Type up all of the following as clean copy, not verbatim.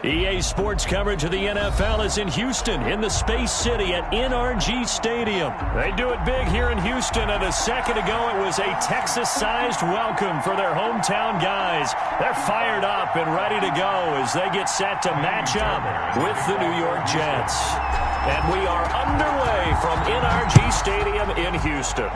EA Sports coverage of the NFL is in Houston, in the Space City at NRG Stadium. They do it big here in Houston, and a second ago it was a Texas-sized welcome for their hometown guys. They're fired up and ready to go as they get set to match up with the New York Jets. And we are underway from NRG Stadium in Houston.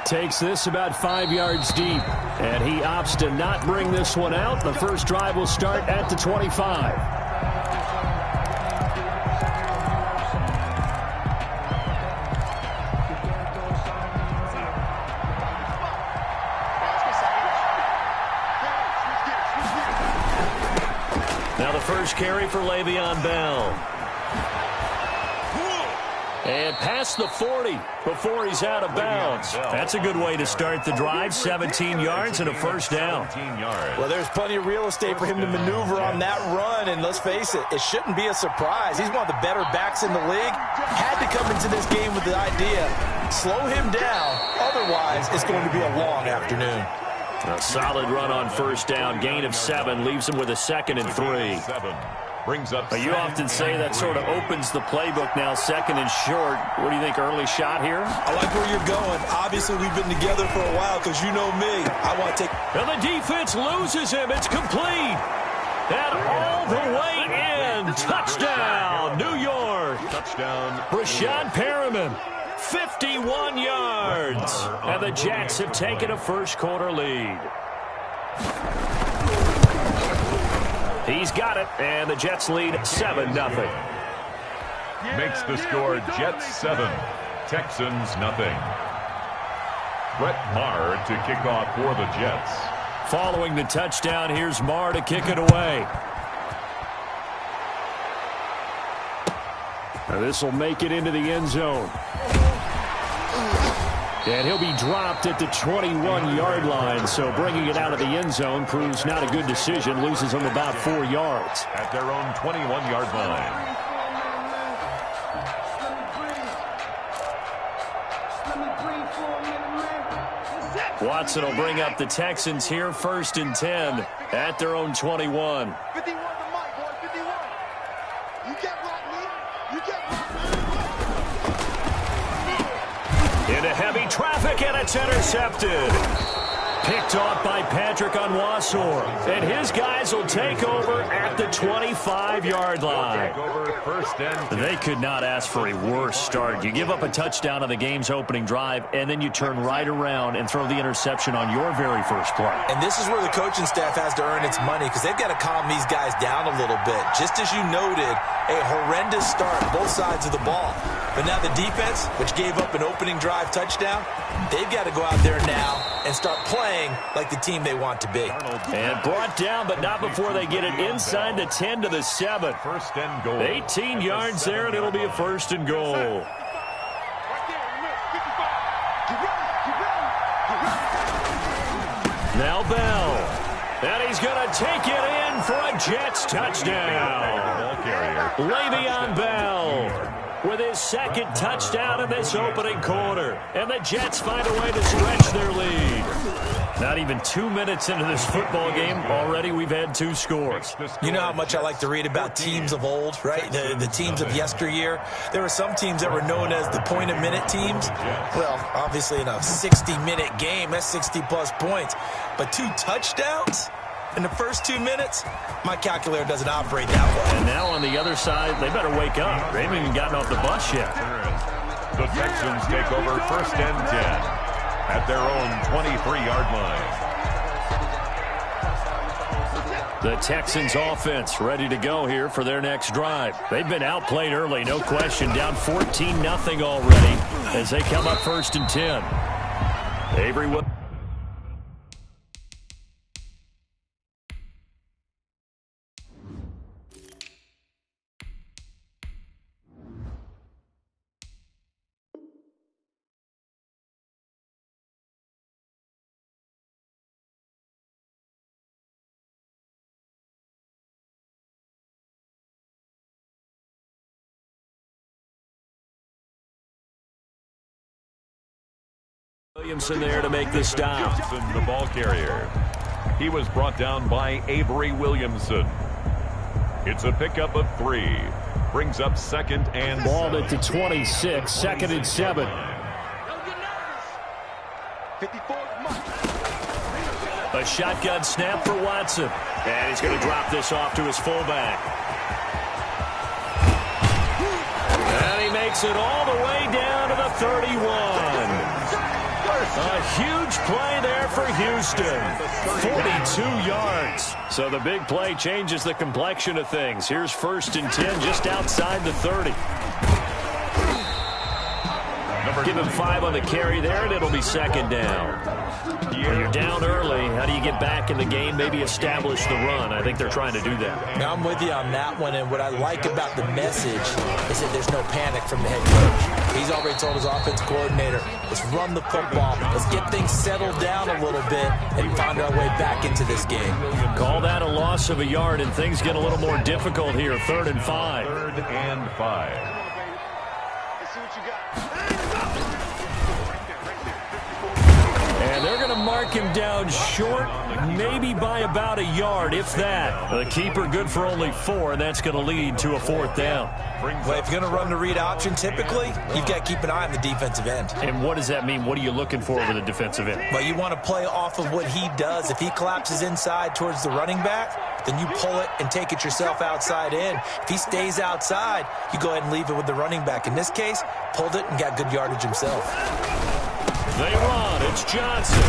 Takes this about 5 yards deep, and he opts to not bring this one out. The first drive will start at the 25. Now the first carry for Le'Veon Bell. And past the 40 before he's out of bounds. That's a good way to start the drive. 17 yards and a first down. Well, there's plenty of real estate for him to maneuver on that run. And let's face it, it shouldn't be a surprise. He's one of the better backs in the league. Had to come into this game with the idea, slow him down. Otherwise, it's going to be a long afternoon. A solid run on first down. Gain of 7 leaves him with a 2nd and 3. Brings up you often say that sort of opens the playbook now, 2nd and short. What do you think, early shot here? I like where you're going. Obviously, we've been together for a while because you know me. I want to take... And the defense loses him. It's complete. And all the way in. Touchdown, New York. Touchdown. Rashad Perriman, 51 yards. And the Jets have taken a first-quarter lead. He's got it, and the Jets lead 7-0. Makes the score Jets 7, Texans nothing. Brett Maher to kick off for the Jets. Following the touchdown, here's Maher to kick it away. Now this will make it into the end zone. And he'll be dropped at the 21-yard line, so bringing it out of the end zone proves not a good decision. Loses him about 4 yards. At their own 21-yard line. Watson will bring up the Texans here, 1st and 10 at their own 21. 51 to Mike, boy, 51. You get right, man. You get right. Into heavy traffic, and it's intercepted. Picked off by Patrick Onwuasor. And his guys will take over at the 25-yard line. They could not ask for a worse start. You give up a touchdown on the game's opening drive, and then you turn right around and throw the interception on your very first play. And this is where the coaching staff has to earn its money because they've got to calm these guys down a little bit. Just as you noted, a horrendous start, both sides of the ball. But now the defense, which gave up an opening drive touchdown, they've got to go out there now and start playing like the team they want to be. And brought down, but not before they get it inside the 10 to the 7. First and goal. 18 yards there, and it'll be a 1st and goal. Now Bell. And he's going to take it in for a Jets touchdown. Le'Veon Bell with his 2nd touchdown in this opening quarter. And the Jets find a way to stretch their lead. Not even 2 minutes into this football game, already we've had 2 scores. You know how much I like to read about teams of old, right? The teams of yesteryear. There were some teams that were known as the point-a-minute teams. Well, obviously in a 60-minute game, that's 60-plus points. But 2 touchdowns in the first 2 minutes? My calculator doesn't operate that way. And now on the other side, they better wake up. They haven't even gotten off the bus yet. The Texans take over 1st and 10 at their own 23-yard line. The Texans offense ready to go here for their next drive. They've been outplayed early, no question. Down 14-0 already as they come up 1st and 10. Avery Williams. Williamson there to make the stop. The ball carrier. He was brought down by Avery Williamson. It's a pickup of 3. Brings up 2nd and ball at the 26, 2nd and 7. 54. A shotgun snap for Watson. And he's going to drop this off to his fullback. And he makes it all the way down to the 31. A huge play there for Houston. 42 yards. So the big play changes the complexion of things. Here's 1st and 10 just outside the 30. Give him 5 on the carry there, and it'll be 2nd down. When you're down early, how do you get back in the game, maybe establish the run? I think they're trying to do that. Now, I'm with you on that one, and what I like about the message is that there's no panic from the head coach. He's already told his offensive coordinator, let's run the football, let's get things settled down a little bit and find our way back into this game. Call that a loss of a yard, and things get a little more difficult here. 3rd and 5. 3rd and 5. Let's see what you got. And they're going to mark him down short, maybe by about a yard, if that. The keeper good for only 4, and that's going to lead to a 4th down. Well, if you're going to run the read option, typically, you've got to keep an eye on the defensive end. And what does that mean? What are you looking for with a defensive end? Well, you want to play off of what he does. If he collapses inside towards the running back, then you pull it and take it yourself outside in. If he stays outside, you go ahead and leave it with the running back. In this case, pulled it and got good yardage himself. They run. It's Johnson.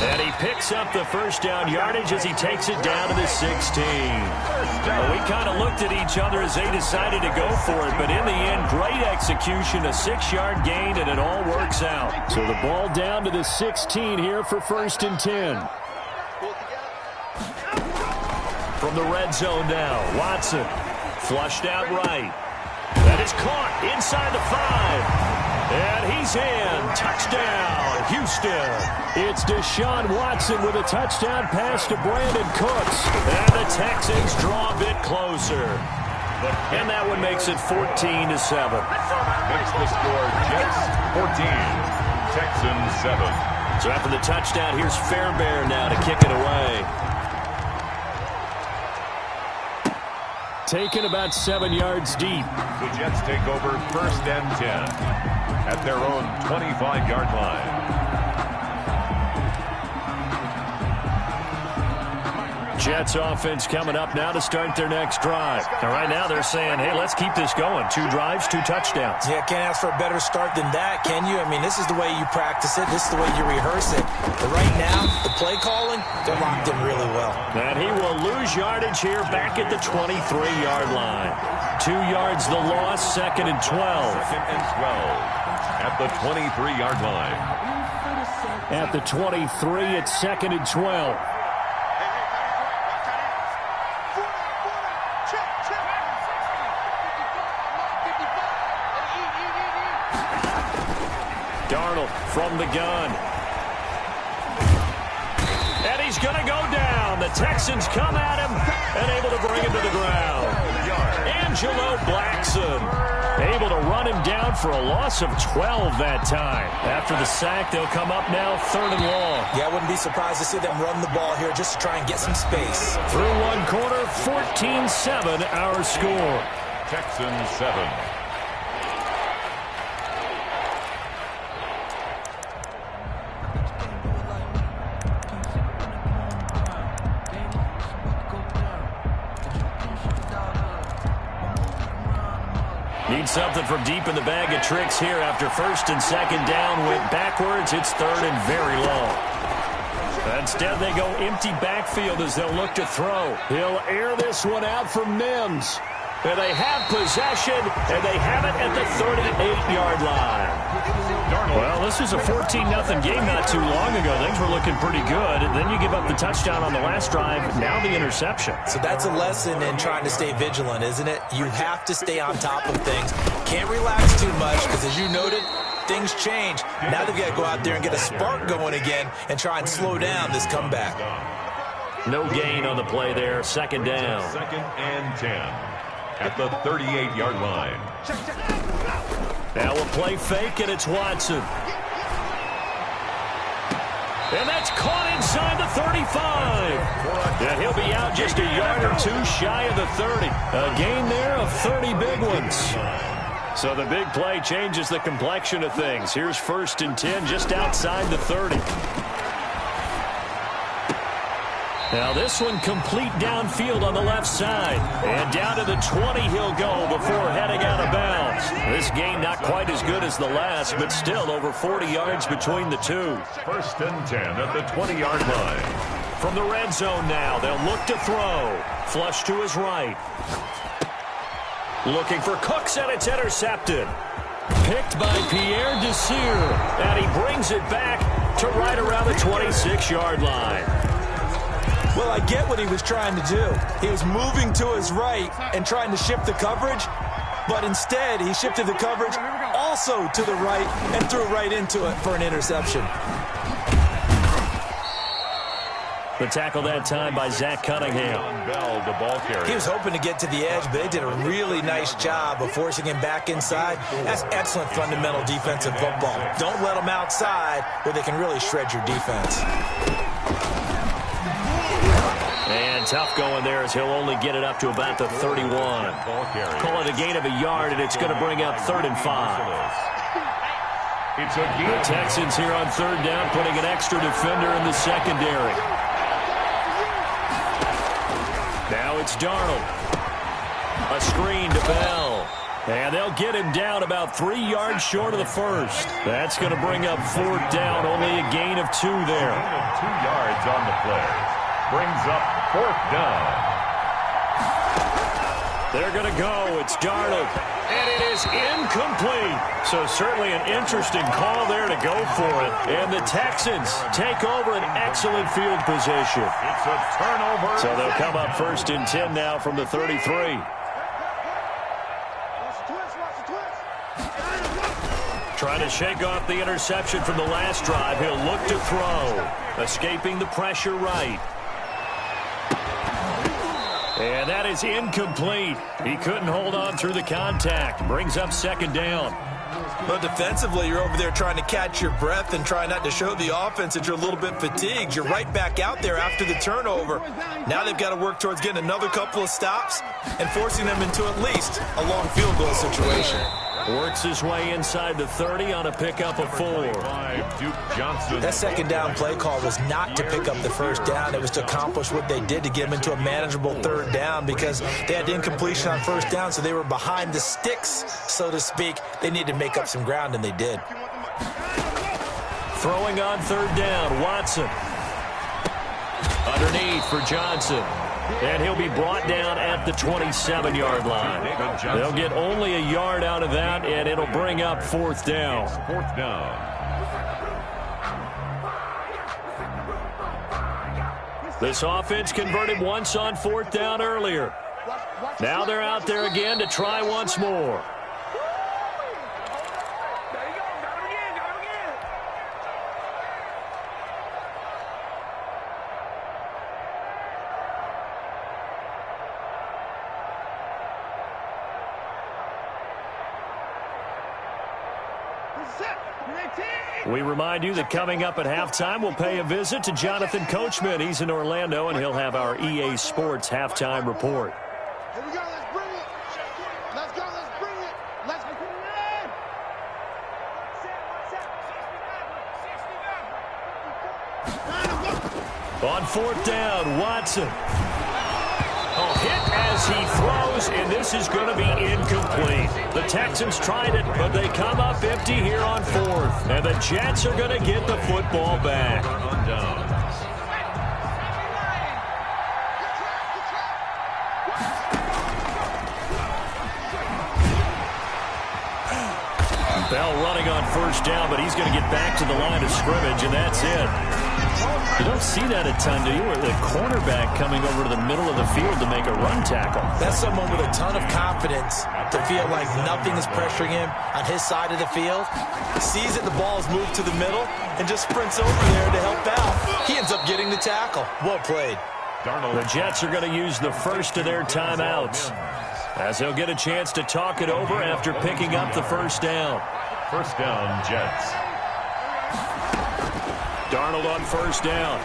And he picks up the 1st down yardage as he takes it down to the 16. Well, we kind of looked at each other as they decided to go for it, but in the end, great execution, a 6-yard gain, and it all works out. So the ball down to the 16 here for 1st and 10. From the red zone now, Watson flushed out right. That is caught inside the 5. And he's in. Touchdown, Houston. It's Deshaun Watson with a touchdown pass to Brandon Cooks. And the Texans draw a bit closer. And that one makes it 14-7. Makes the score Jets 14, Texans 7. So after the touchdown, here's Fairbairn now to kick it away. Taken about 7 yards deep. The Jets take over 1st and 10 at their own 25-yard line. Jets offense coming up now to start their next drive. And right now they're saying, hey, let's keep this going. 2 drives, 2 touchdowns. Yeah, can't ask for a better start than that, can you? I mean, this is the way you practice it. This is the way you rehearse it. But right now, the play calling, they're locked in really well. And he will lose yardage here back at the 23-yard line. 2 yards the loss, 2nd and 12. 2nd and 12 at the 23-yard line. At the 23, it's 2nd and 12. Darnold from the gun. And he's going to go down. The Texans come at him and able to bring him to the ground. Angelo Blackson able to run him down for a loss of 12 that time. After the sack, they'll come up now 3rd and long. Yeah, I wouldn't be surprised to see them run the ball here just to try and get some space. Through 1 quarter, 14-7 our score. Texans 7. Need something from deep in the bag of tricks here after 1st and 2nd down. Went backwards. It's 3rd and very long. Instead, they go empty backfield as they'll look to throw. He'll air this one out for Mims. And they have possession, and they have it at the 38-yard line. Well, this was a 14-0 game not too long ago. Things were looking pretty good, and then you give up the touchdown on the last drive, now the interception. So that's a lesson in trying to stay vigilant, isn't it? You have to stay on top of things. Can't relax too much, because as you noted, things change. Now they've got to go out there and get a spark going again and try and slow down this comeback. No gain on the play there, 2nd down. 2nd and 10. At the 38-yard line. Now a play fake, and it's Watson. And that's caught inside the 35. And he'll be out just a yard or two shy of the 30. A gain there of 30 big ones. So the big play changes the complexion of things. Here's 1st and 10 just outside the 30. Now this one complete downfield on the left side. And down to the 20 he'll go before heading out of bounds. This game not quite as good as the last, but still over 40 yards between the two. 1st and 10 at the 20-yard line. From the red zone now, they'll look to throw. Flush to his right. Looking for Cooks, and it's intercepted. Picked by Pierre Desir. And he brings it back to right around the 26-yard line. Well, I get what he was trying to do. He was moving to his right and trying to shift the coverage, but instead he shifted the coverage also to the right and threw right into it for an interception. The tackle that time by Zach Cunningham. Bell, the ball carrier. He was hoping to get to the edge, but they did a really nice job of forcing him back inside. That's excellent fundamental defensive football. Don't let them outside where they can really shred your defense. And tough going there as he'll only get it up to about the 31. Call it a gain of a yard, and it's going to bring up 3rd and 5. The Texans here on 3rd down, putting an extra defender in the secondary. Now it's Darnold. A screen to Bell. And they'll get him down about 3 yards short of the 1st. That's going to bring up 4th down, only a gain of 2 there. 2 yards on the play. Brings up 4th down. They're going to go. It's Darnold. And it is incomplete. So certainly an interesting call there to go for it. And the Texans take over an excellent field position. It's a turnover. So they'll come up 1st and 10 now from the 33. Trying to shake off the interception from the last drive. He'll look to throw. Escaping the pressure right. And that is incomplete. He couldn't hold on through the contact. Brings up 2nd down. But defensively, you're over there trying to catch your breath and try not to show the offense that you're a little bit fatigued. You're right back out there after the turnover. Now they've got to work towards getting another couple of stops and forcing them into at least a long field goal situation. Works his way inside the 30 on a pickup of 4. That 2nd down play call was not to pick up the 1st down. It was to accomplish what they did to get them into a manageable 3rd down because they had incompletion on 1st down, so they were behind the sticks, so to speak. They needed to make up some ground, and they did. Throwing on 3rd down, Watson. Underneath for Johnson. And he'll be brought down at the 27-yard line. They'll get only a yard out of that, and it'll bring up 4th down. 4th down. This offense converted once on 4th down earlier. Now they're out there again to try once more. We remind you that coming up at halftime, we'll pay a visit to Jonathan Coachman. He's in Orlando, and he'll have our EA Sports halftime report. Here we go. Let's bring it. Let's go. Let's bring it. Let's bring it in. On 4th down, Watson. Hit as he throws, and this is going to be incomplete. The Texans tried it, but they come up empty here on 4th. And the Jets are going to get the football back. Bell running on 1st down, but he's going to get back to the line of scrimmage, and that's it. You don't see that a ton, do you? Where the cornerback coming over to the middle of the field to make a run tackle. That's someone with a ton of confidence to feel like nothing is pressuring him on his side of the field. Sees that the ball is moved to the middle and just sprints over there to help out. He ends up getting the tackle. Well played. The Jets are going to use the first of their timeouts as they'll get a chance to talk it over after picking up the 1st down. 1st down, Jets. Darnold on 1st down.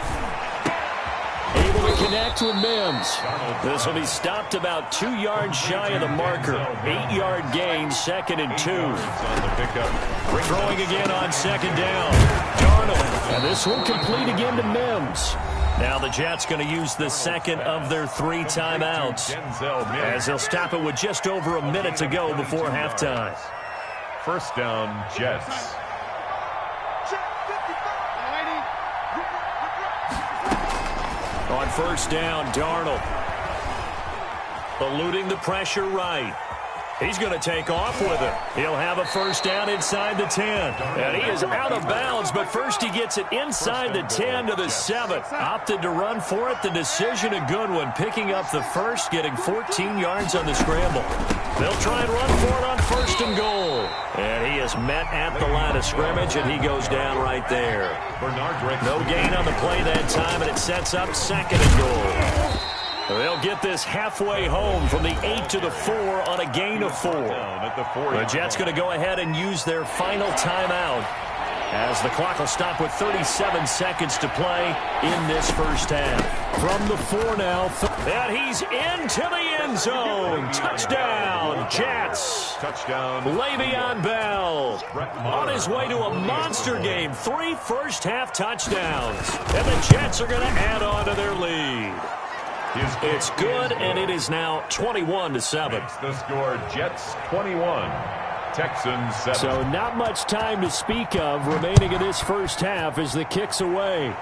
connect with Mims. This will be stopped about 2 yards shy of the marker. 8-yard gain, 2nd and 2. Throwing again on 2nd down. Darnold. And this one complete again to Mims. Now the Jets going to use the 2nd of their 3 timeouts, as they'll stop it with just over a minute to go before halftime. First down, Jets. On first down, Darnold. Eluding the pressure right. He's going to take off with it. He'll have a first down inside the 10. And he is out of bounds, but first he gets it inside the 10 to the 7. Opted to run for it. The decision a good one. Picking up the first, getting 14 yards on the scramble. They'll try and run for it on 1st and goal. And he is met at the line of scrimmage, and he goes down right there. No gain on the play that time, and it sets up 2nd and goal. They'll get this halfway home from the 8 to the 4 on a gain of 4. The Jets going to go ahead and use their final timeout, as the clock will stop with 37 seconds to play in this first half. From the 4 now, and he's into the end zone. Touchdown, Jets. Touchdown, Le'Veon Bell. On his way to a monster game. 3 first-half touchdowns. And the Jets are going to add on to their lead. It's good, and it is now 21-7. Makes the score Jets 21, Texans 7. So not much time to speak of remaining in this first half as the kick's away.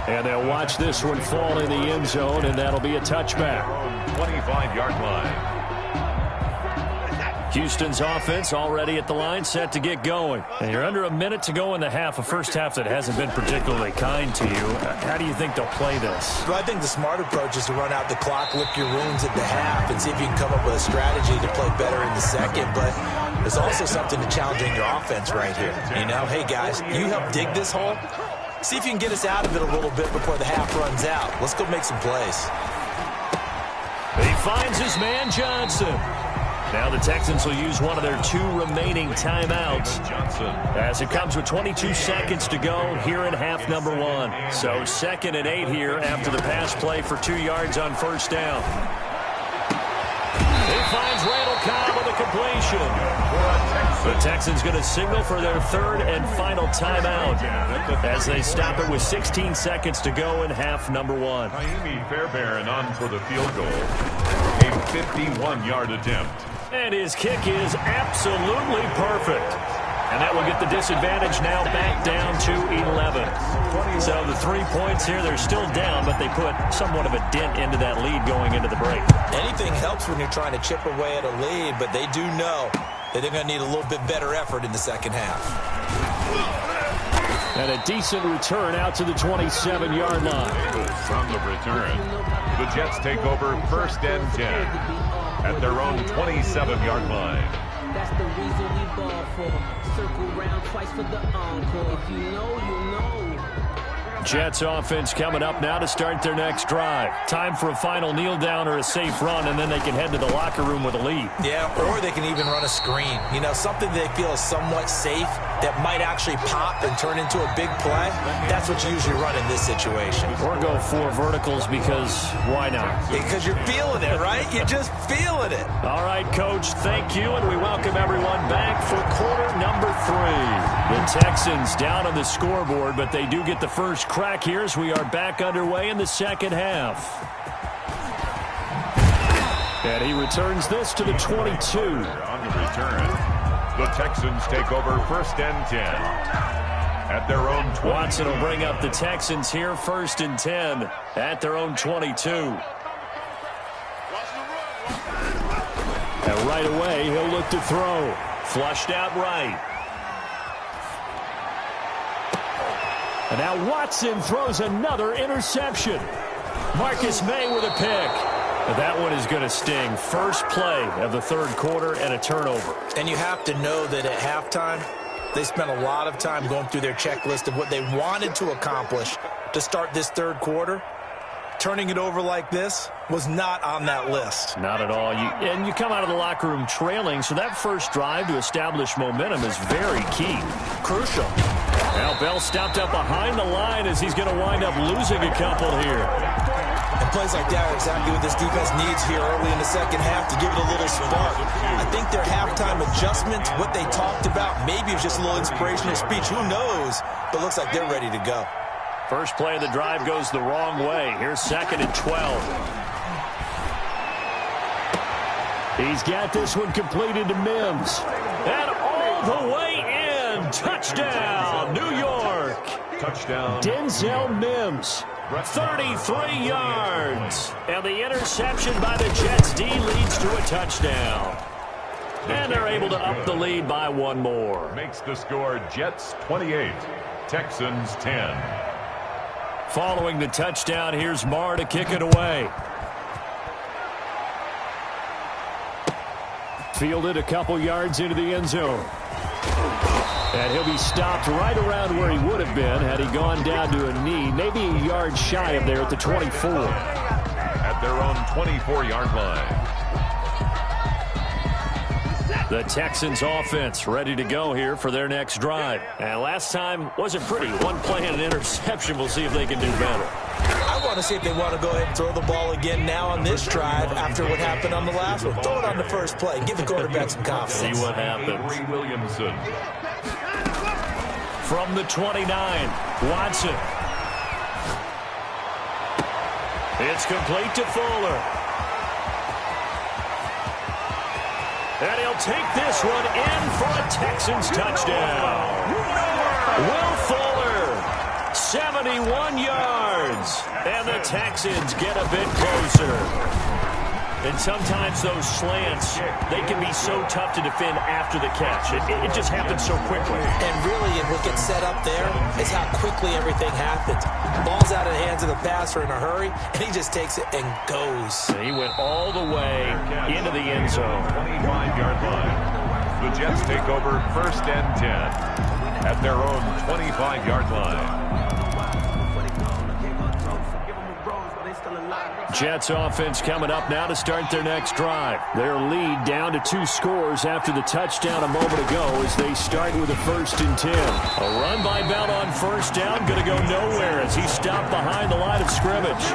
And they'll watch this one fall in the end zone, and that'll be a touchback. 25-yard line. Houston's offense already at the line, set to get going. And you're under a minute to go in the half, a first half that hasn't been particularly kind to you. How do you think they'll play this? Well, I think the smart approach is to run out the clock, lick your wounds at the half, and see if you can come up with a strategy to play better in the second. But there's also something to challenging your offense right here. You know, hey, guys, you help dig this hole. See if you can get us out of it a little bit before the half runs out. Let's go make some plays. He finds his man, Johnson. Now the Texans will use one of their 2 remaining timeouts, as it comes with 22 seconds to go here in half number 1. So 2nd and 8 here after the pass play for 2 yards on first down. He finds Randall Cobb with a completion. The Texans going to signal for their 3rd and final timeout, as they stop it with 16 seconds to go in half number 1. Naimi Fairbairn on for the field goal. A 51-yard attempt. And his kick is absolutely perfect. And that will get the disadvantage now back down to 11. So the 3 points here, they're still down, but they put somewhat of a dent into that lead going into the break. Anything helps when you're trying to chip away at a lead, but they do know that they're going to need a little bit better effort in the second half. And a decent return out to the 27-yard line. From the return, the Jets take over 1st and 10. At their own 27-yard line. That's the reason we ball for. Circle round twice for the encore. If you know, you know. Jets offense coming up now to start their next drive. Time for a final kneel down or a safe run, and then they can head to the locker room with a lead. Yeah, or they can even run a screen. You know, something they feel is somewhat safe that might actually pop and turn into a big play. That's what you usually run in this situation. Or go 4 verticals, because why not? Because you're feeling it, right? You're just feeling it. All right, Coach, thank you, and we welcome everyone back for quarter number 3. The Texans down on the scoreboard, but they do get the first crack here as we are back underway in the second half. And he returns this to the 22. On the return, the Texans take over 1st and 10. At their own 20. Watson will bring up the Texans here, 1st and 10 at their own 22. And right away, he'll look to throw. Flushed out right. And now Watson throws another interception. Marcus May with a pick. But that one is going to sting. First play of the 3rd quarter and a turnover. And you have to know that at halftime, they spent a lot of time going through their checklist of what they wanted to accomplish to start this 3rd quarter. Turning it over like this was not on that list. Not at all. And you come out of the locker room trailing, so that first drive to establish momentum is very key. Crucial. Now Bell stopped up behind the line as he's going to wind up losing a couple here. And plays like that are exactly what this defense needs here early in the second half to give it a little spark. I think their halftime adjustments, what they talked about, maybe it was just a little inspirational speech. Who knows? But looks like they're ready to go. First play of the drive goes the wrong way. Here's 2nd and 12. He's got this one completed to Mims. And all the way in. Touchdown, New York. Touchdown. Denzel Mims. 33 yards. And the interception by the Jets D leads to a touchdown. And they're able to up the lead by one more. Makes the score Jets 28, Texans 10. Following the touchdown, here's Marr to kick it away. Fielded a couple yards into the end zone. And he'll be stopped right around where he would have been had he gone down to a knee, maybe a yard shy of there at the 24. At their own 24-yard line. The Texans offense ready to go here for their next drive. And last time wasn't pretty. One play and an interception. We'll see if they can do better. I want to see if they want to go ahead and throw the ball again now on this drive after what happened on the last one. Throw it on the first play. Give the quarterback some confidence. See what happens. Williamson. From the 29, Watson. It's complete to Fuller. And he'll take this one in for a Texans touchdown. Will Fuller, 71 yards. And the Texans get a bit closer. And sometimes those slants, they can be so tough to defend after the catch. It just happens so quickly. And really, what gets set up there is how quickly everything happens. Ball's out of the hands of the passer in a hurry, and he just takes it and goes. And he went all the way into the end zone. 25-yard line. The Jets take over 1st and 10 at their own 25-yard line. Jets offense coming up now to start their next drive. Their lead down to 2 scores after the touchdown a moment ago as they start with a 1st and 10. A run by Bell on 1st down, going to go nowhere as he stopped behind the line of scrimmage.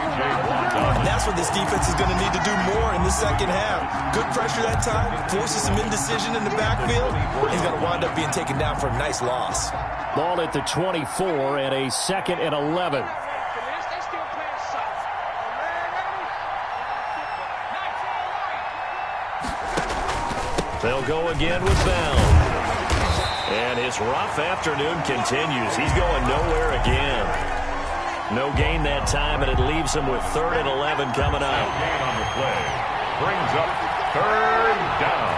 That's what this defense is going to need to do more in the second half. Good pressure that time, forces some indecision in the backfield. He's going to wind up being taken down for a nice loss. Ball at the 24 and a 2nd and 11. They'll go again with Bell. And his rough afternoon continues. He's going nowhere again. No gain that time, and it leaves him with 3rd and 11 coming up. No gain on the play. Brings up 3rd down.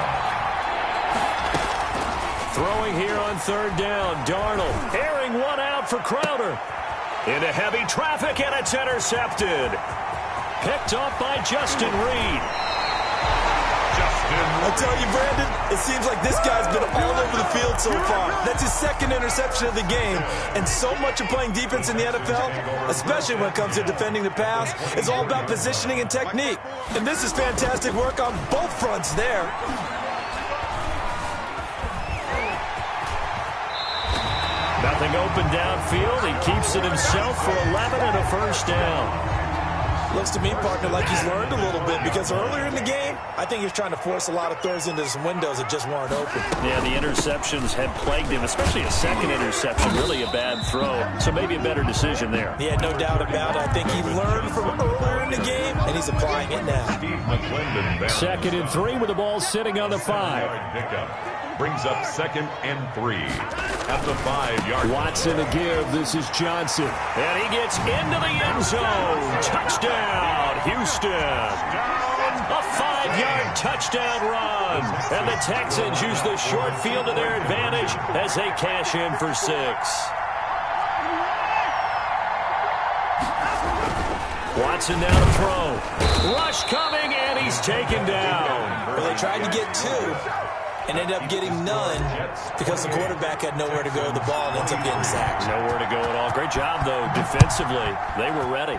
Throwing here on 3rd down. Darnold airing one out for Crowder. Into heavy traffic, and it's intercepted. Picked off by Justin Reed. I tell you, Brandon, it seems like this guy's been all over the field so far. That's his 2nd interception of the game. And so much of playing defense in the NFL, especially when it comes to defending the pass, is all about positioning and technique. And this is fantastic work on both fronts there. Nothing open downfield. He keeps it himself for 11 and a 1st down. Looks to me, partner, like he's learned a little bit because earlier in the game, I think he was trying to force a lot of throws into some windows that just weren't open. Yeah, the interceptions had plagued him, especially a 2nd interception, really a bad throw. So maybe a better decision there. Yeah, no doubt about it. I think he learned from earlier in the game, and he's applying it now. 2nd and 3 with the ball sitting on the 5. Brings up 2nd and 3 at the 5-yard line. Watson to give. This is Johnson. And he gets into the end zone. Touchdown, Houston. A 5-yard touchdown run. And the Texans use the short field to their advantage as they cash in for 6. Watson now to throw. Rush coming, and he's taken down. Well, they tried to get 2. And ended up getting none because the quarterback had nowhere to go with the ball and ends up getting sacked. Nowhere to go at all. Great job, though, defensively. They were ready.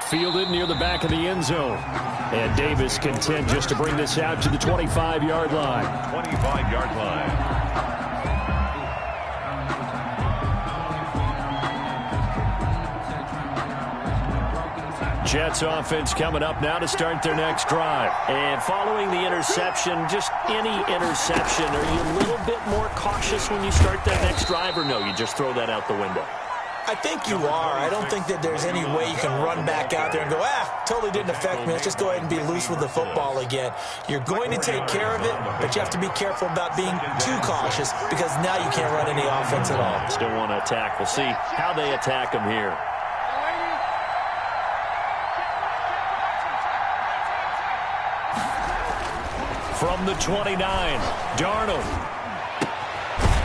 Fielded near the back of the end zone. And Davis content just to bring this out to the 25-yard line. 25-yard line. Jets offense coming up now to start their next drive. And following the interception, just any interception, are you a little bit more cautious when you start that next drive, or no, you just throw that out the window? I think you are. I don't think that there's any way you can run back out there and go, totally didn't affect me. Let's just go ahead and be loose with the football again. You're going to take care of it, but you have to be careful about being too cautious because now you can't run any offense at all. Still want to attack. We'll see how they attack them here. From the 29, Darnold.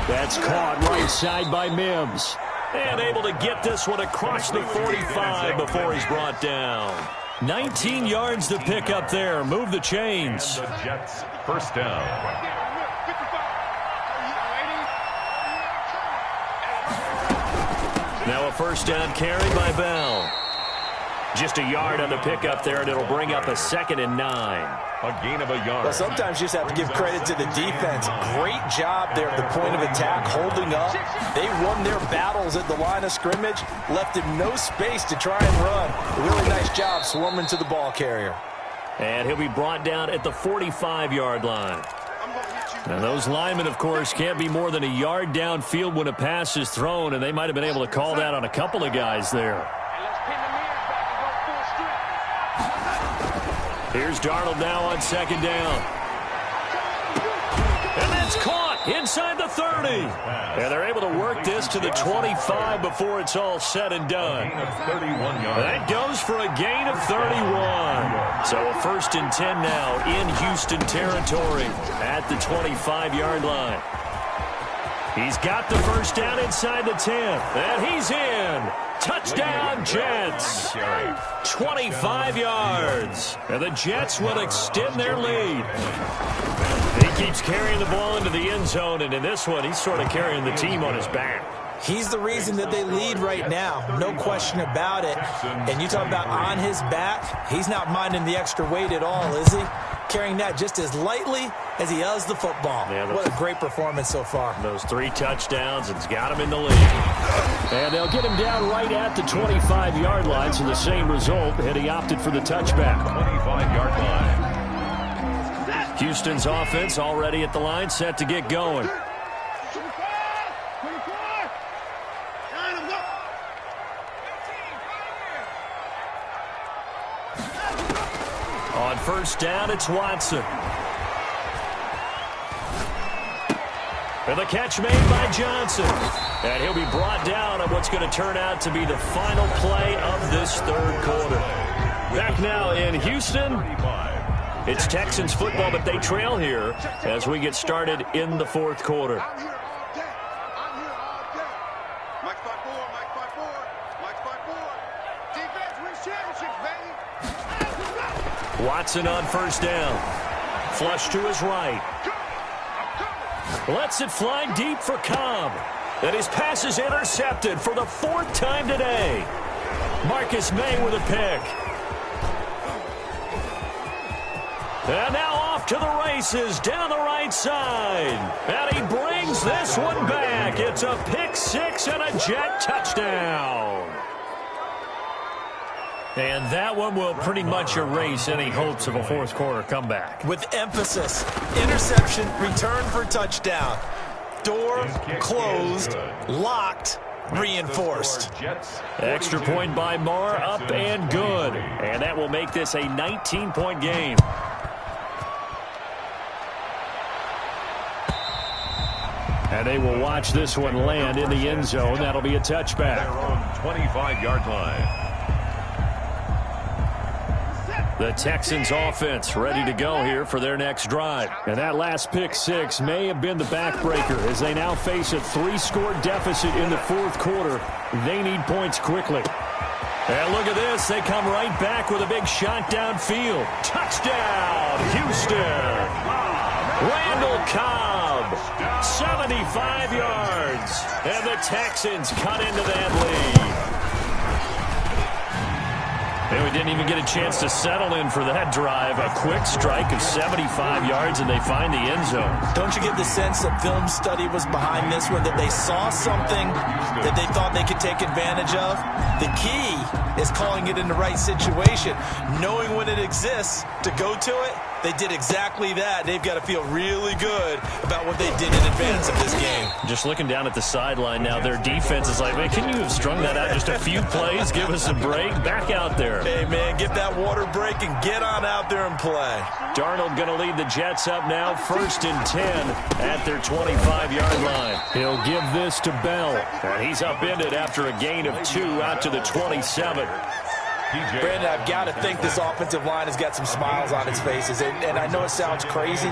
That's caught right side by Mims. And able to get this one across the 45 before he's brought down. 19 yards to pick up there. Move the chains. The Jets, first down. Now a first down carry by Bell. Just a yard on the pickup there, and it'll bring up a 2nd and 9. A gain of a yard. Well, sometimes you just have to give credit to the defense. Great job there at the point of attack, holding up. They won their battles at the line of scrimmage, left him no space to try and run. A really nice job swarming to the ball carrier. And he'll be brought down at the 45-yard line. Now, those linemen, of course, can't be more than a yard downfield when a pass is thrown, and they might have been able to call that on a couple of guys there. Here's Darnold now on 2nd down. And that's caught inside the 30. And they're able to work this to the 25 before it's all said and done. That goes for a gain of 31. So a 1st and 10 now in Houston territory at the 25-yard line. He's got the first down inside the 10. And he's in. Touchdown, Jets. 25 yards. And the Jets will extend their lead. He keeps carrying the ball into the end zone, and in this one, he's sort of carrying the team on his back. He's the reason that they lead right now. No question about it. And you talk about on his back, he's not minding the extra weight at all, is he? Carrying that just as lightly as he does the football. Yeah, what a great performance so far. Those 3 touchdowns, it's got him in the lead. And they'll get him down right at the 25-yard line, so the same result, and he opted for the touchback. 25-yard line. Houston's offense already at the line, set to get going. On first down, it's Watson. And the catch made by Johnson. And he'll be brought down on what's going to turn out to be the final play of this 3rd quarter. Back now in Houston. It's Texans football, but they trail here as we get started in the 4th quarter. I'm here all day. I'm here all day. Mike 5-4, Mike 5-4, Mike 5-4. Defense wins championships, baby. Watson on first down. Flush to his right. Lets it fly deep for Cobb. And his pass is intercepted for the 4th time today. Marcus May with a pick. And now off to the races down the right side. And he brings this one back. It's a pick 6 and a Jet touchdown. And that one will pretty much erase any hopes of a 4th quarter comeback. With emphasis, interception, return for touchdown. Door closed, locked, reinforced. Extra point by Marr, up and good. And that will make this a 19-point game. And they will watch this one land in the end zone. That'll be a touchback. Their own 25-yard line. The Texans offense ready to go here for their next drive. And that last pick 6 may have been the backbreaker as they now face a 3-score deficit in the 4th quarter. They need points quickly. And look at this. They come right back with a big shot downfield. Touchdown, Houston. Randall Cobb, 75 yards. And the Texans cut into that lead. Here we Boy, didn't even get a chance to settle in for that drive. A quick strike of 75 yards, and they find the end zone. Don't you get the sense that film study was behind this one, that they saw something that they thought they could take advantage of? The key is calling it in the right situation, knowing when it exists to go to it. They did exactly that. They've got to feel really good about what they did in advance of this game. Just looking down at the sideline now, their defense is like, man, can you have strung that out just a few plays? Give us a break. Back out there. Hey, man, get that water break and get on out there and play. Darnold going to lead the Jets up now, 1st and 10 at their 25-yard line. He'll give this to Bell, and he's upended after a gain of 2 out to the 27. Brandon, I've got to think this offensive line has got some smiles on its faces. And I know it sounds crazy,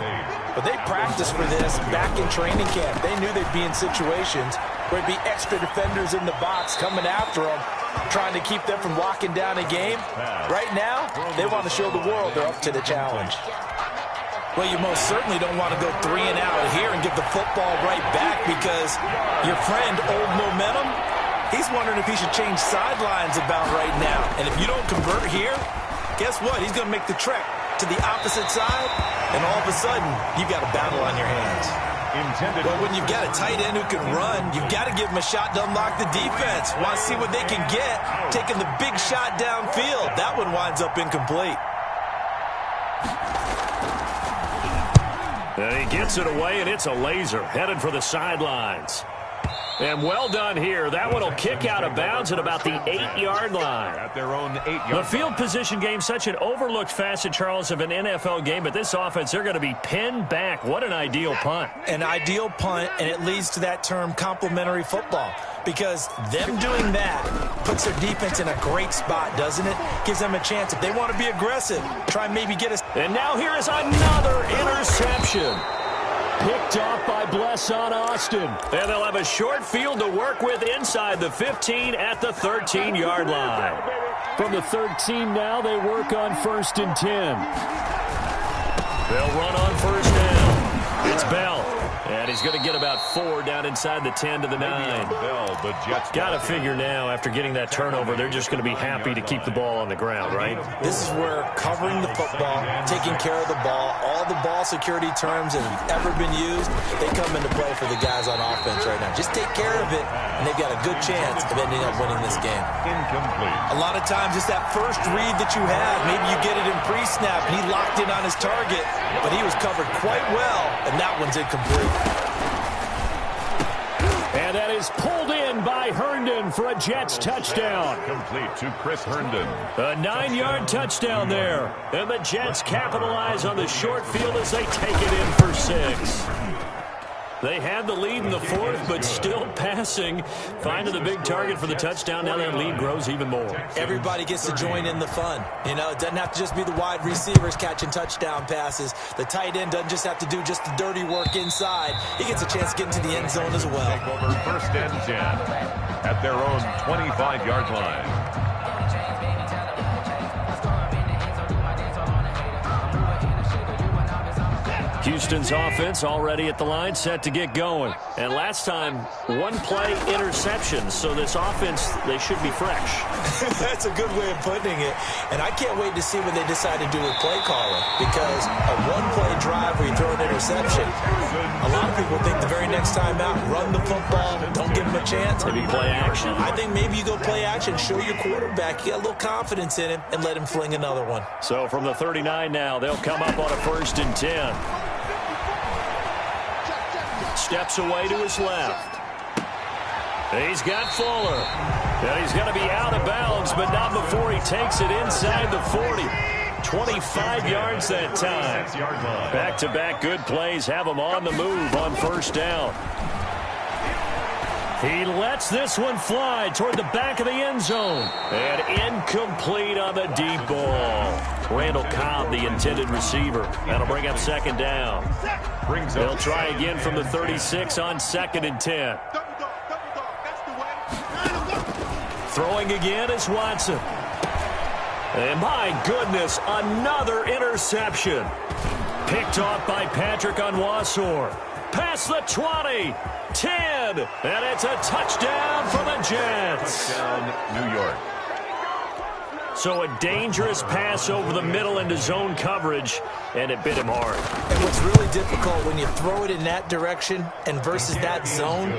but they practiced for this back in training camp. They knew they'd be in situations where there'd be extra defenders in the box coming after them, trying to keep them from locking down a game. Right now, they want to show the world they're up to the challenge. Well, you most certainly don't want to go 3 and out here and give the football right back, because your friend, Old Momentum, he's wondering if he should change sidelines about right now. And if you don't convert here, guess what? He's going to make the trek to the opposite side, and all of a sudden, you've got a battle on your hands. Well, when you've got a tight end who can run, you've got to give him a shot to unlock the defense. Want to see what they can get, taking the big shot downfield. That one winds up incomplete. And he gets it away, and it's a laser headed for the sidelines. And well done here. That one will kick out of bounds at about the 8-yard line. At their own 8-yard line. The field position game, such an overlooked facet, Charles, of an NFL game. But this offense, they're going to be pinned back. What an ideal punt. An ideal punt, and it leads to that term complementary football. Because them doing that puts their defense in a great spot, doesn't it? Gives them a chance. If they want to be aggressive, try and maybe get us. And now here is another interception. Picked off by Bless on Austin. And they'll have a short field to work with inside the 15 at the 13-yard line. From the 13 now, they work on 1st and 10. They'll run on 1st down. It's Bell. And he's going to get about 4 down inside the 10 to the 9. Got to figure now, after getting that turnover, they're just going to be happy to keep the ball on the ground, right? This is where covering the football, taking care of the ball, all the ball security terms that have ever been used, they come into play for the guys on offense right now. Just take care of it, and they've got a good chance of ending up winning this game. Incomplete. A lot of times, it's that first read that you have. Maybe you get it in pre-snap, and he locked in on his target, but he was covered quite well, and that one's incomplete. And that is pulled in by Herndon for a Jets touchdown. Complete to Chris Herndon. A 9-yard touchdown there. And the Jets capitalize on the short field as they take it in for 6. They had the lead in the 4th, but still passing. Finding the big target for the touchdown. Now that lead grows even more. Everybody gets to join in the fun. You know, it doesn't have to just be the wide receivers catching touchdown passes. The tight end doesn't just have to do just the dirty work inside. He gets a chance to get into the end zone as well. Take over 1st and 10 at their own 25-yard line. Houston's offense already at the line, set to get going. And last time, 1-play interception. So this offense, they should be fresh. That's a good way of putting it. And I can't wait to see what they decide to do with play calling. Because a 1-play drive where you throw an interception, a lot of people think the very next time out, run the football, don't give them a chance. Maybe play action. I think maybe you go play action, show your quarterback, you got a little confidence in him, and let him fling another one. So from the 39 now, they'll come up on a 1st and 10. Steps away to his left. He's got Fuller. And he's going to be out of bounds, but not before he takes it inside the 40. 25 yards that time. Back-to-back good plays have him on the move on 1st down. He lets this one fly toward the back of the end zone. And incomplete on the deep ball. Randall Cobb, the intended receiver. That'll bring up 2nd down. They'll try again from the 36 on 2nd and 10. Throwing again is Watson. And my goodness, another interception. Picked off by Patrick Onwuasor. Past the 20, 10, and it's a touchdown for the Jets. Touchdown, New York. So a dangerous pass over the middle into zone coverage, and it bit him hard. And what's really difficult when you throw it in that direction and versus that zone,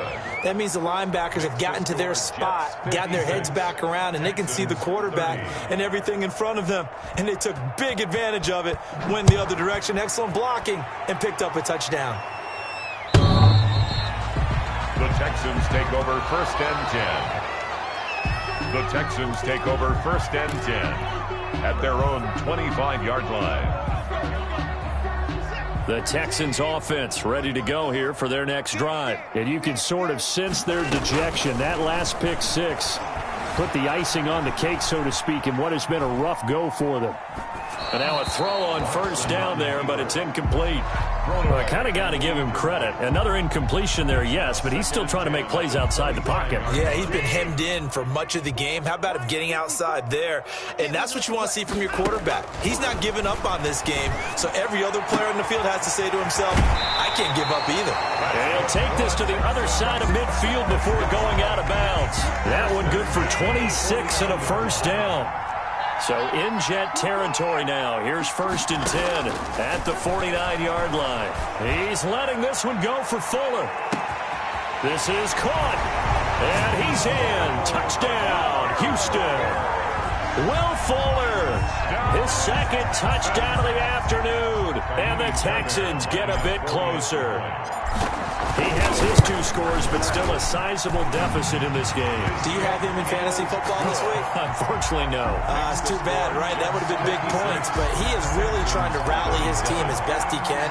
that means the linebackers have gotten to their spot, gotten their heads back around, and they can see the quarterback and everything in front of them. And they took big advantage of it, went the other direction, excellent blocking, and picked up a touchdown. The Texans take over 1st and 10. The Texans take over 1st and 10 at their own 25-yard line. The Texans offense ready to go here for their next drive. And you can sort of sense their dejection. That last pick six put the icing on the cake, so to speak, in what has been a rough go for them. And now a throw on 1st down there, but it's incomplete. Well, I kind of got to give him credit. Another incompletion there, yes, but he's still trying to make plays outside the pocket. Yeah, he's been hemmed in for much of the game. How about him getting outside there? And that's what you want to see from your quarterback. He's not giving up on this game, so every other player on the field has to say to himself, I can't give up either. And he'll take this to the other side of midfield before going out of bounds. That one good for 26 and a 1st down. So in Jet territory now. Here's 1st and 10 at the 49-yard line. He's letting this one go for Fuller. This is caught. And he's in. Touchdown, Houston. Will Fuller, his 2nd touchdown of the afternoon. And the Texans get a bit closer. He has his 2 scores, but still a sizable deficit in this game. Do you have him in fantasy football this week? Unfortunately, no. It's too bad, right? That would have been big points, but he is really trying to rally his team as best he can.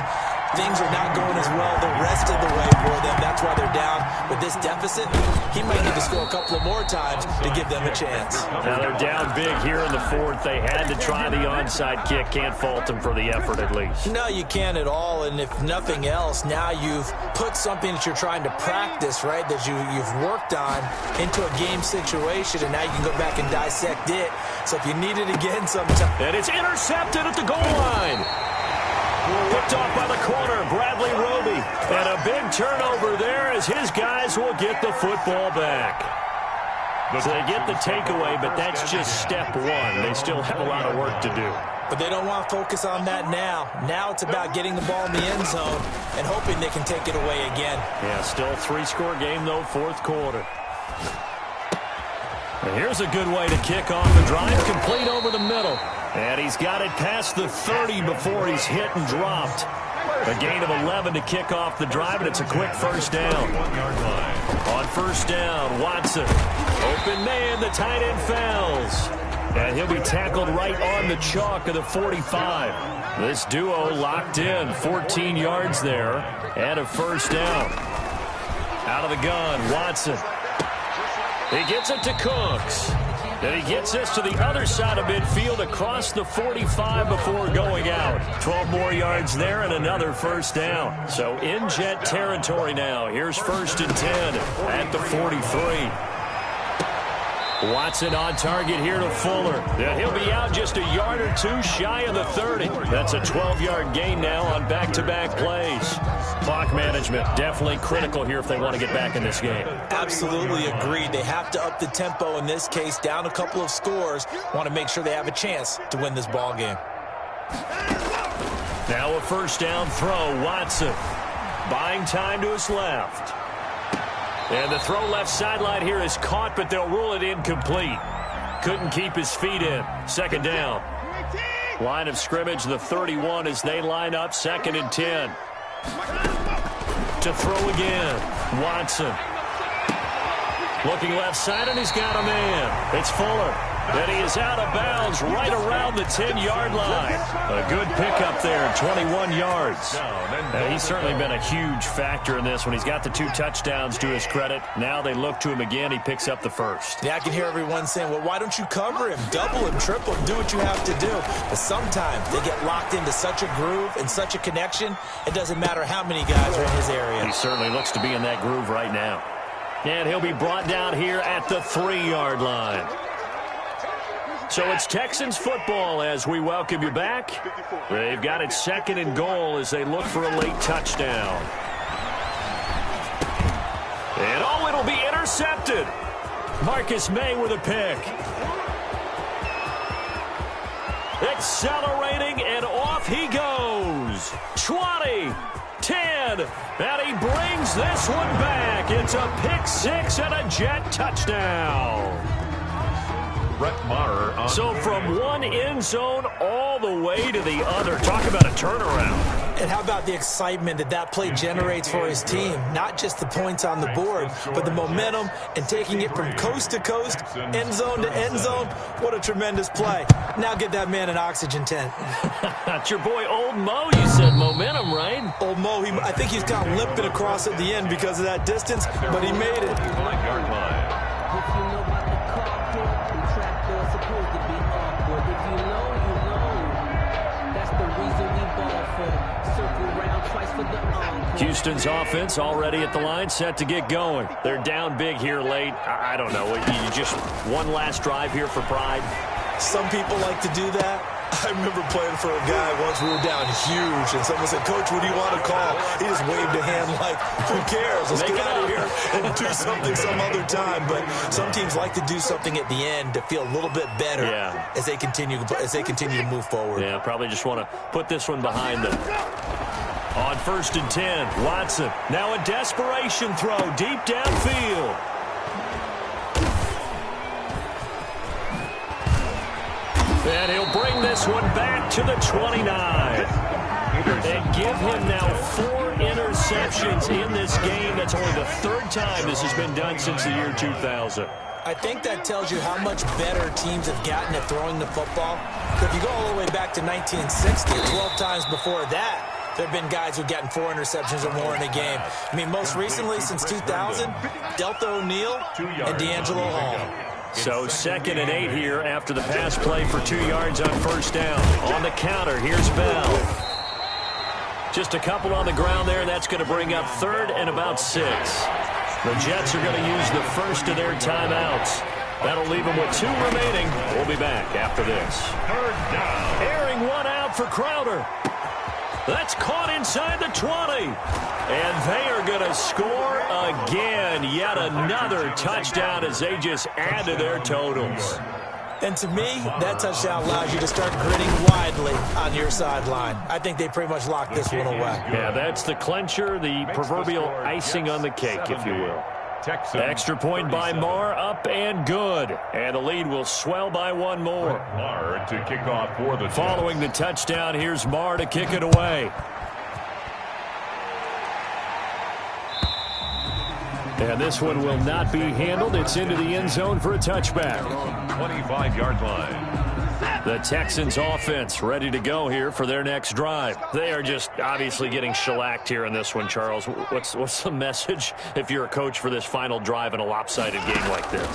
Things are not going as well the rest of the way for them. That's why they're down. With this deficit, he might need to score a couple of more times to give them a chance. Now they're down big here in the 4th. They had to try the onside kick. Can't fault them for the effort at least. No, you can't at all. And if nothing else, now you've put something that you're trying to practice, right, that you've worked on into a game situation, and now you can go back and dissect it. So if you need it again sometime. And it's intercepted at the goal line. Picked off by the corner, Bradley Roby. And a big turnover there as his guys will get the football back. So they get the takeaway, but that's just step 1. They still have a lot of work to do. But they don't want to focus on that now. Now it's about getting the ball in the end zone and hoping they can take it away again. Yeah, still 3-score game, though, 4th quarter. And here's a good way to kick off the drive, complete over the middle. And he's got it past the 30 before he's hit and dropped. A gain of 11 to kick off the drive, and it's a quick 1st down. On 1st down, Watson. Open man, the tight end fouls. And he'll be tackled right on the chalk of the 45. This duo locked in, 14 yards there, and a 1st down. Out of the gun, Watson. He gets it to Cooks. And he gets this to the other side of midfield across the 45 before going out. 12 more yards there and another 1st down. So in Jet territory now. Here's 1st and 10 at the 43. Watson on target here to Fuller. Yeah, he'll be out just a yard or 2 shy of the 30. That's a 12-yard gain now on back-to-back plays. Clock management definitely critical here if they want to get back in this game. Absolutely agreed. They have to up the tempo in this case, down a couple of scores. Want to make sure they have a chance to win this ball game. Now a 1st down throw, Watson. Buying time to his left. And the throw left sideline here is caught, but they'll rule it incomplete. Couldn't keep his feet in. 2nd down. Line of scrimmage, the 31 as they line up, 2nd and 10. To throw again, Watson. Looking left side, and he's got a man. It's Fuller. And he is out of bounds right around the 10-yard line. A good pickup there, 21 yards. And he's certainly been a huge factor in this one. He's got the 2 touchdowns to his credit. Now they look to him again. He picks up the 1st. Yeah, I can hear everyone saying, well, why don't you cover him? Double him, triple him, do what you have to do. But sometimes they get locked into such a groove and such a connection, it doesn't matter how many guys are in his area. He certainly looks to be in that groove right now. And he'll be brought down here at the 3-yard line. So it's Texans football as we welcome you back. They've got it 2nd and goal as they look for a late touchdown. And it'll be intercepted. Marcus May with a pick. accelerating, and off he goes. 20, 10, and he brings this one back. It's a pick six and a Jet touchdown. So from one end zone all the way to the other. Talk about a turnaround. And how about the excitement that play generates for his team? Not just the points on the board, but the momentum and taking it from coast to coast, end zone to end zone. What a tremendous play. Now get that man an oxygen tent. That's your boy Old Mo. You said momentum, right? Old Mo, I think he's kind of limping across at the end because of that distance, but he made it. Houston's offense already at the line, set to get going. They're down big here late. I don't know. You just one last drive here for pride. Some people like to do that. I remember playing for a guy once. We were down huge, and someone said, "Coach, what do you want to call?" He just waved a hand like, "Who cares? Let's get out of here and do something some other time." But some teams like to do something at the end to feel a little bit better as they continue to move forward. Yeah, probably just want to put this one behind them. On 1st and 10, Watson. Now a desperation throw deep downfield. And he'll bring this one back to the 29. And give him now 4 interceptions in this game. That's only the 3rd time this has been done since the year 2000. I think that tells you how much better teams have gotten at throwing the football. If you go all the way back to 1960, 12 times before that, there have been guys who've gotten 4 interceptions or more in a game. I mean, most recently, since 2000, Delta O'Neal and D'Angelo Hall. So 2nd and 8 here after the pass play for 2 yards on 1st down. On the counter, here's Bell. Just a couple on the ground there, and that's going to bring up 3rd and about 6. The Jets are going to use the first of their timeouts. That'll leave them with 2 remaining. We'll be back after this. 3rd down. Airing one out for Crowder. That's caught inside the 20. And they are going to score again. Yet another touchdown as they just add to their totals. And to me, that touchdown allows you to start grinning widely on your sideline. I think they pretty much locked this one away. Yeah, that's the clincher, the proverbial icing on the cake, if you will. The extra point by Marr, up and good. And the lead will swell by 1 more. Marr to kick off for the Following the touchdown, here's Marr to kick it away. And this one will not be handled. It's into the end zone for a touchback. 25-yard line. The Texans offense ready to go here for their next drive. They are just obviously getting shellacked here in this one, Charles. What's the message if you're a coach for this final drive in a lopsided game like this?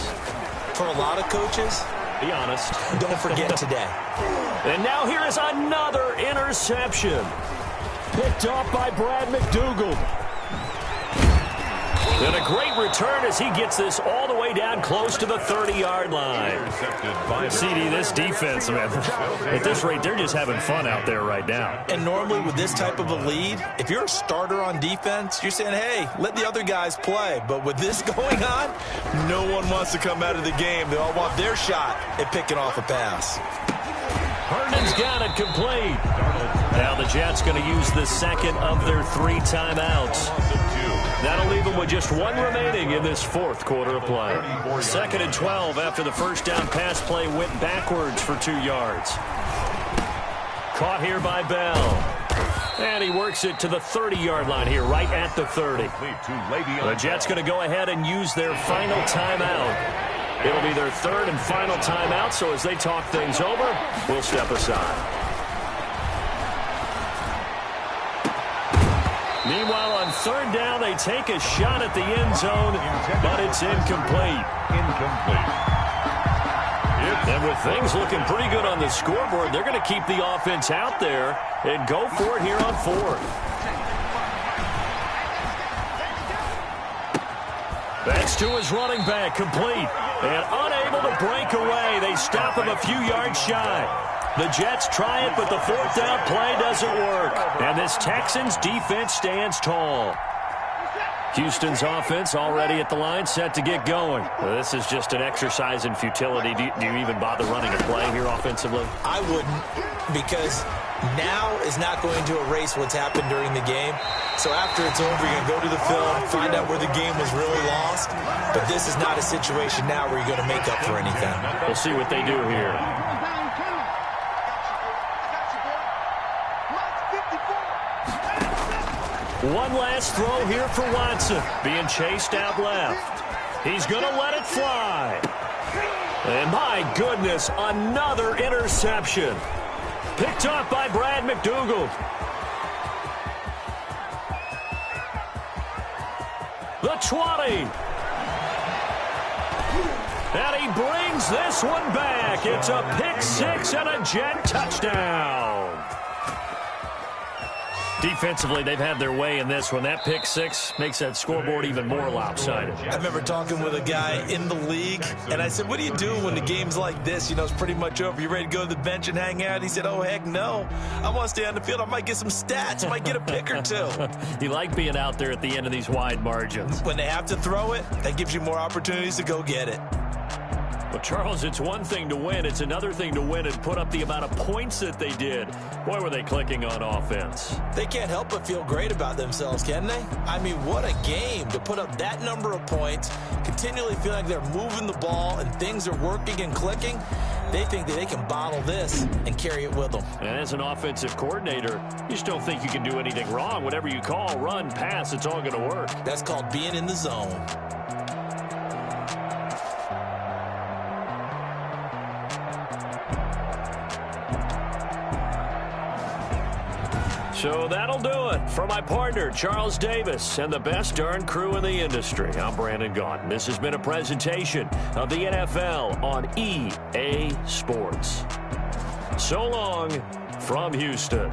For a lot of coaches, be honest. Don't forget today. And now here is another interception. Picked off by Brad McDougald. And a great return as he gets this all the way down close to the 30-yard line. CD, this defense, man, at this rate, they're just having fun out there right now. And normally with this type of a lead, if you're a starter on defense, you're saying, hey, let the other guys play. But with this going on, no one wants to come out of the game. They all want their shot at picking off a pass. Herndon's got it complete. Now the Jets going to use the second of their 3 timeouts. That'll leave them with just 1 remaining in this 4th quarter of play. 2nd and 12 after the first down pass play went backwards for 2 yards. Caught here by Bell. And he works it to the 30-yard line here, right at the 30. The Jets going to go ahead and use their final timeout. It'll be their 3rd and final timeout, so as they talk things over, we'll step aside. Meanwhile, on 3rd down, they take a shot at the end zone, but it's incomplete. And with things looking pretty good on the scoreboard, they're going to keep the offense out there and go for it here on 4th. That's to his running back, complete. And unable to break away. They stop him a few yards shy. The Jets try it, but the 4th down play doesn't work. And this Texans defense stands tall. Houston's offense already at the line, set to get going. Well, this is just an exercise in futility. Do you even bother running a play here offensively? I wouldn't, because now is not going to erase what's happened during the game. So after it's over, you're going to go to the film, find out where the game was really lost. But this is not a situation now where you're going to make up for anything. We'll see what they do here. One last throw here for Watson. Being chased out left. He's going to let it fly. And my goodness, another interception. Picked up by Brad McDougald. The 20. And he brings this one back. It's a pick six and a Jet touchdown. Defensively, they've had their way in this one. That pick six makes that scoreboard even more lopsided. I remember talking with a guy in the league, and I said, what do you do when the game's like this? You know, it's pretty much over. You ready to go to the bench and hang out? He said, oh, heck no. I want to stay on the field. I might get some stats. I might get a pick or two. You like being out there at the end of these wide margins. When they have to throw it, that gives you more opportunities to go get it. Well, Charles, it's one thing to win. It's another thing to win and put up the amount of points that they did. Boy, were they clicking on offense. They can't help but feel great about themselves, can they? I mean, what a game to put up that number of points, continually feel like they're moving the ball and things are working and clicking. They think that they can bottle this and carry it with them. And as an offensive coordinator, you just don't think you can do anything wrong. Whatever you call, run, pass, it's all going to work. That's called being in the zone. So that'll do it. For my partner, Charles Davis, and the best darn crew in the industry, I'm Brandon Gaudin. This has been a presentation of the NFL on EA Sports. So long from Houston.